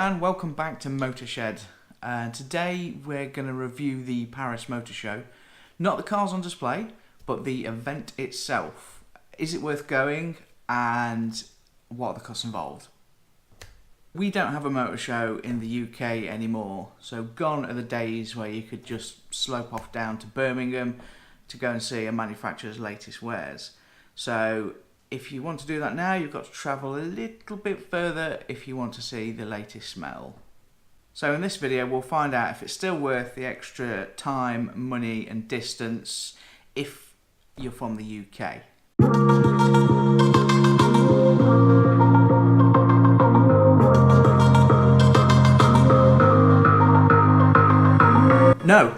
and welcome back to Motorshed. Today we're going to review the Paris Motorshow. Not the cars on display, but the event itself. Is it worth going, and what are the costs involved? We don't have a motor show in the UK anymore, so gone are the days where you could just slope off down to Birmingham to go and see a manufacturer's latest wares. So if you want to do that now, you've got to travel a little bit further if you want to see the latest smell. So in this video we'll find out if it's still worth the extra time, money and distance if you're from the UK. No,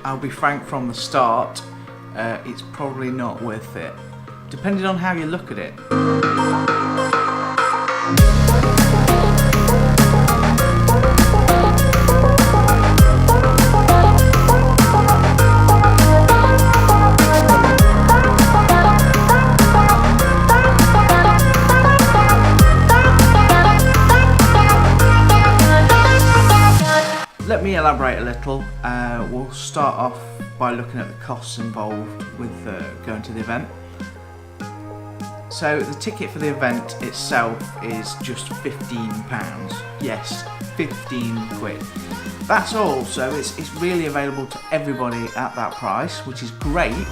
I'll be frank from the start, it's probably not worth it, depending on how you look at it. Let me elaborate a little. We'll start off by looking at the costs involved with going to the event. So the ticket for the event itself is just £15. Yes, 15 quid. That's all, so it's really available to everybody at that price, which is great.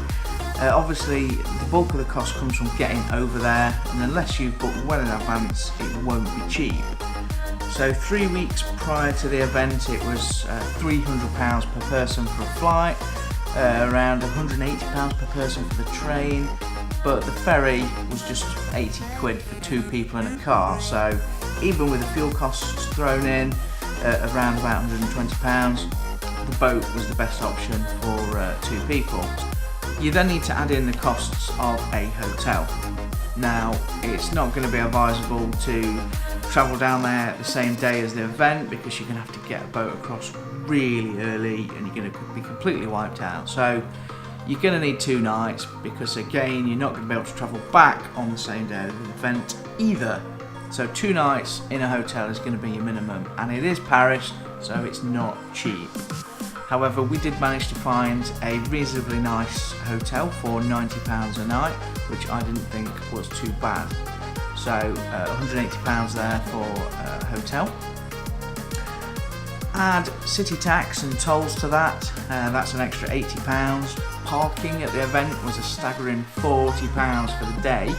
Obviously, the bulk of the cost comes from getting over there, and unless you've booked well in advance, it won't be cheap. So 3 weeks prior to the event it was £300 per person for a flight, around £180 per person for the train, but the ferry was just 80 quid for 2 people in a car, so even with the fuel costs thrown in, around about £120, the boat was the best option for 2 people. You then need to add in the costs of a hotel. Now, it's not going to be advisable to travel down there the same day as the event because you're going to have to get a boat across really early and you're going to be completely wiped out. So you're going to need 2 nights because again you're not going to be able to travel back on the same day of the event either. So 2 nights in a hotel is going to be your minimum, and it is Paris, so it's not cheap. However, we did manage to find a reasonably nice hotel for £90 a night, which I didn't think was too bad. So £180 there for a hotel. Add city tax and tolls to that, that's an extra £80. Parking at the event was a staggering £40 for the day.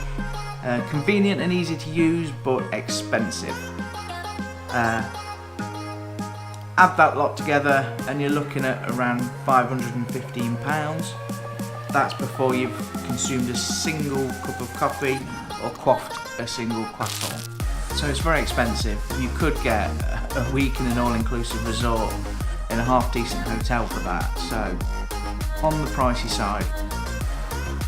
Convenient and easy to use, but expensive. Add that lot together and you're looking at around £515. That's before you've consumed a single cup of coffee or quaffed a single croissant. So it's very expensive. You could get a week in an all-inclusive resort in a half-decent hotel for that, so on the pricey side.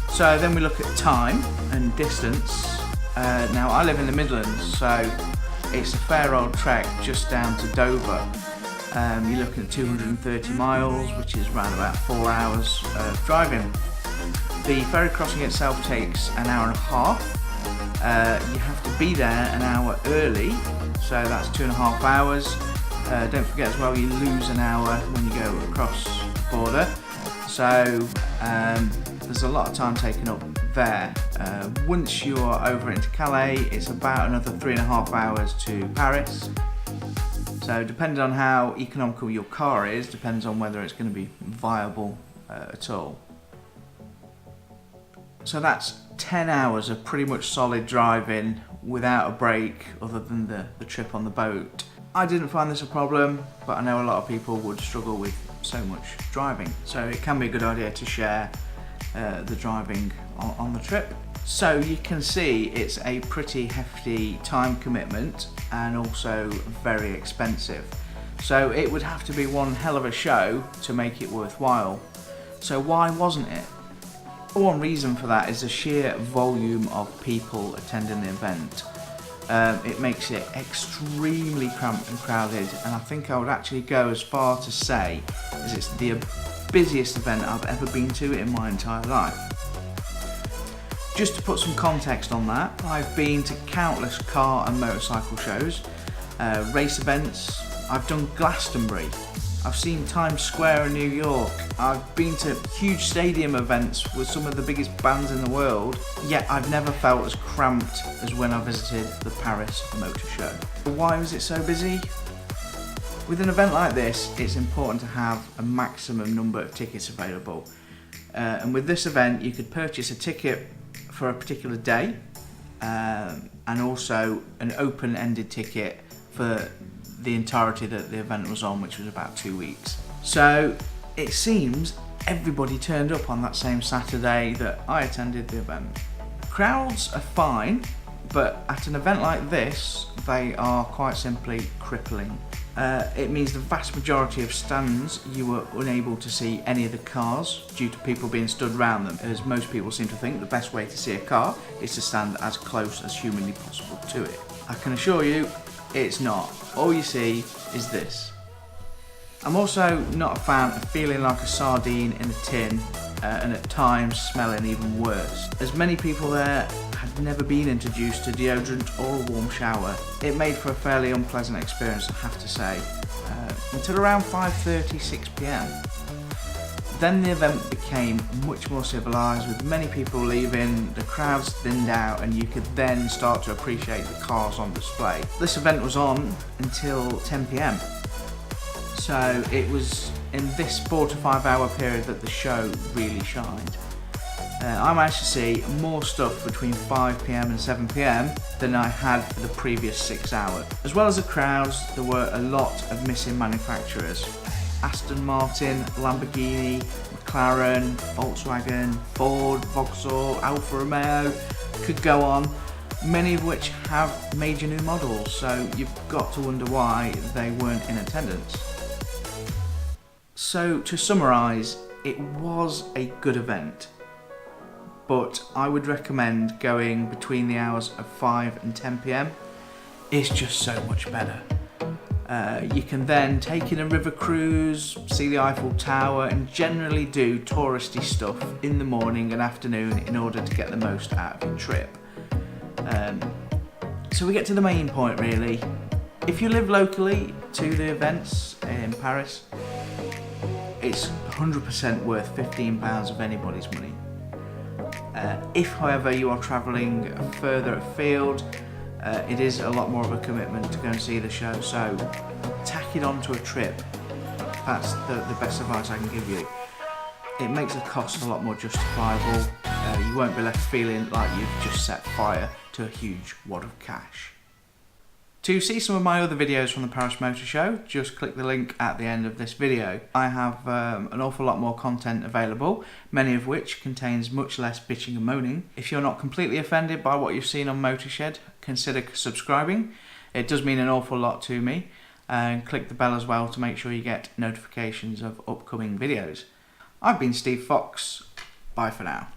So then we look at time and distance. Now I live in the Midlands, so it's a fair old trek just down to Dover. You're looking at 230 miles, which is around about 4 hours of driving. The ferry crossing itself takes an hour and a half. You have to be there an hour early, so that's 2.5 hours. Don't forget as well, you lose an hour when you go across the border. So there's a lot of time taken up there. Once you're over into Calais, it's about another 3.5 hours to Paris. So depending on how economical your car is, depends on whether it's going to be viable at all. So that's 10 hours of pretty much solid driving without a break other than the trip on the boat. I didn't find this a problem, but I know a lot of people would struggle with so much driving. So it can be a good idea to share the driving on the trip. So you can see it's a pretty hefty time commitment and also very expensive. So it would have to be one hell of a show to make it worthwhile. So why wasn't it? One reason for that is the sheer volume of people attending the event. It makes it extremely cramped and crowded, and I think I would actually go as far to say as it's the busiest event I've ever been to in my entire life. Just to put some context on that, I've been to countless car and motorcycle shows, race events. I've done Glastonbury. I've seen Times Square in New York. I've been to huge stadium events with some of the biggest bands in the world, yet I've never felt as cramped as when I visited the Paris Motorshow. Why was it so busy? With an event like this, it's important to have a maximum number of tickets available. And with this event, you could purchase a ticket for a particular day, and also an open-ended ticket for the entirety that the event was on, which was about 2 weeks. So it seems everybody turned up on that same Saturday that I attended the event. Crowds are fine, but at an event like this, they are quite simply crippling. It means the vast majority of stands you were unable to see any of the cars due to people being stood around them, as most people seem to think the best way to see a car is to stand as close as humanly possible to it. I can assure you, it's not. All you see is this. I'm also not a fan of feeling like a sardine in a tin, and at times smelling even worse. As many people there had never been introduced to deodorant or a warm shower, it made for a fairly unpleasant experience, I have to say, until around 5:30, 6 p.m. Then the event became much more civilised, with many people leaving, the crowds thinned out, and you could then start to appreciate the cars on display. This event was on until 10 p.m. So it was in this 4 to 5 hour period that the show really shined. I managed to see more stuff between 5 p.m. and 7 p.m. than I had for the previous 6 hours. As well as the crowds, there were a lot of missing manufacturers. Aston Martin, Lamborghini, McLaren, Volkswagen, Ford, Vauxhall, Alfa Romeo, could go on, many of which have major new models, so you've got to wonder why they weren't in attendance. So to summarise, it was a good event, but I would recommend going between the hours of 5 and 10 p.m. It's just so much better. You can then take in a river cruise, see the Eiffel Tower, and generally do touristy stuff in the morning and afternoon in order to get the most out of your trip. So we get to the main point really. If you live locally to the events in Paris, it's 100% worth £15 of anybody's money. If however you are travelling further afield, it is a lot more of a commitment to go and see the show, so tack it onto a trip. That's the best advice I can give you. It makes the cost a lot more justifiable. You won't be left feeling like you've just set fire to a huge wad of cash. To see some of my other videos from the Paris Motor Show, just click the link at the end of this video. I have an awful lot more content available, many of which contains much less bitching and moaning. If you're not completely offended by what you've seen on Motorshed, consider subscribing. It does mean an awful lot to me. And click the bell as well to make sure you get notifications of upcoming videos. I've been Steve Fox. Bye for now.